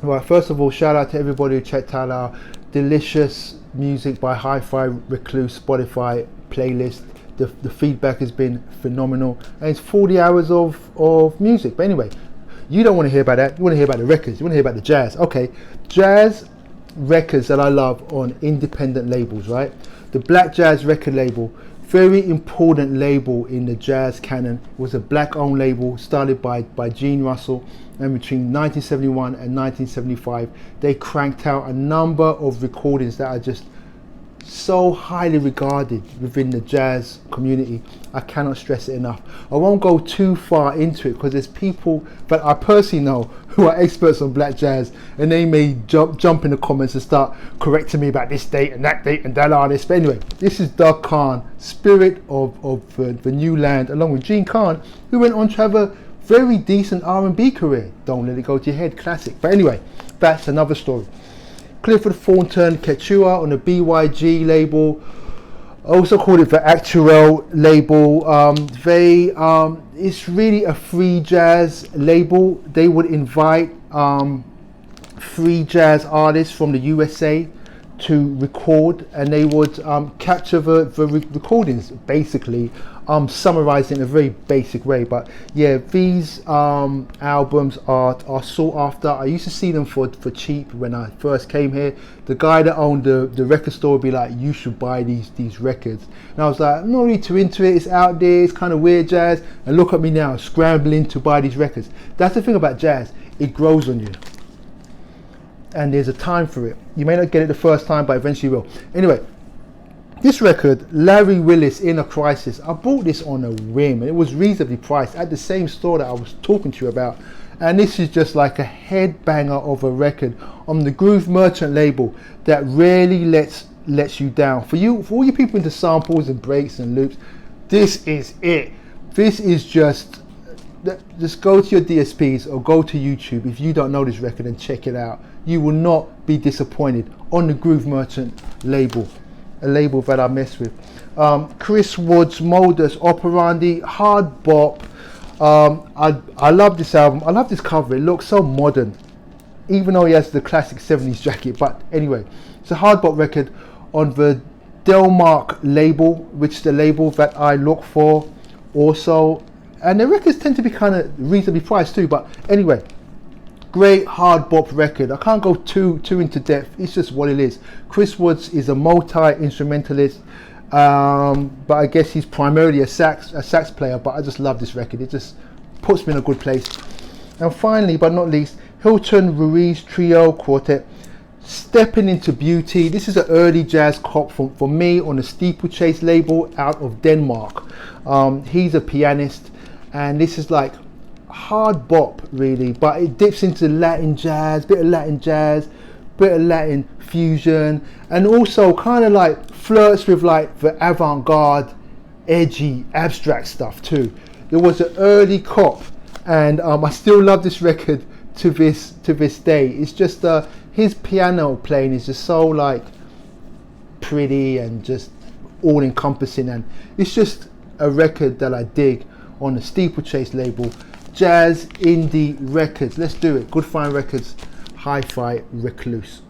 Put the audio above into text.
Right, first of all, shout out to everybody who checked out our delicious music by Hi-Fi Recluse Spotify playlist. The feedback has been phenomenal, and it's 40 hours of music. But anyway, you don't want to hear about that. You want to hear about the records. You want to hear about the jazz. Okay, jazz records that I love on independent labels, right? The Black Jazz record label, very important label in the jazz canon, was a black-owned label started by Gene Russell, and between 1971 and 1975 they cranked out a number of recordings that are just so highly regarded within the jazz community. I cannot stress it enough. I won't go too far into it because there's people that I personally know who are experts on black jazz, and they may jump in the comments and start correcting me about this date and that artist. But anyway, this is Doug Kahn, Spirit of the New Land, along with Gene Kahn, who went on to have a very decent R&B career. Don't Let It Go to Your Head, classic. But anyway, that's another story. Clifford Thornton Quechua on the BYG label, also called it the Actual label. It's really a free jazz label. They would invite free jazz artists from the USA to record, and they would capture the recordings, basically summarized in a very basic way. But yeah, these albums are sought after. I used to see them for cheap when I first came here. The guy that owned the record store would be like, you should buy these records, and I was like, I'm not really too into it, it's out there, it's kind of weird jazz. And look at me now, scrambling to buy these records. That's the thing about jazz, it grows on you, and there's a time for it. You may not get it the first time, but eventually you will. Anyway, this record, Larry Willis, In a Crisis, I bought this on a whim, and it was reasonably priced at the same store that I was talking to you about. And this is just like a headbanger of a record on the Groove Merchant label that rarely lets you down. For all you people into samples and breaks and loops, this is it. This is just go to your DSPs or go to YouTube if you don't know this record and check it out. You will not be disappointed on the Groove Merchant label, a label that I mess with. Chris Wood's Modus Operandi, hard bop. I love this album. I love this cover. It looks so modern, even though he has the classic 70s jacket. But anyway, it's a hard bop record on the Delmark label, which is the label that I look for also. And the records tend to be kind of reasonably priced too. But anyway, great hard bop record. I can't go too into depth. It's just what it is. Chris Woods is a multi-instrumentalist, but I guess he's primarily a sax player. But I just love this record. It just puts me in a good place. And finally, but not least, Hilton Ruiz Trio Quartet, Stepping Into Beauty. This is an early jazz cop for me on the Steeplechase label out of Denmark. He's a pianist, and this is like hard bop really, but it dips into Latin jazz, bit of Latin fusion, and also kind of like flirts with like the avant-garde, edgy, abstract stuff too. It was an early cop, and I still love this record to this day. It's just his piano playing is just so like pretty and just all encompassing, and it's just a record that I dig on the Steeplechase label. Jazz Indie Records. Let's do it. Good Fine Records, Hi-Fi Recluse.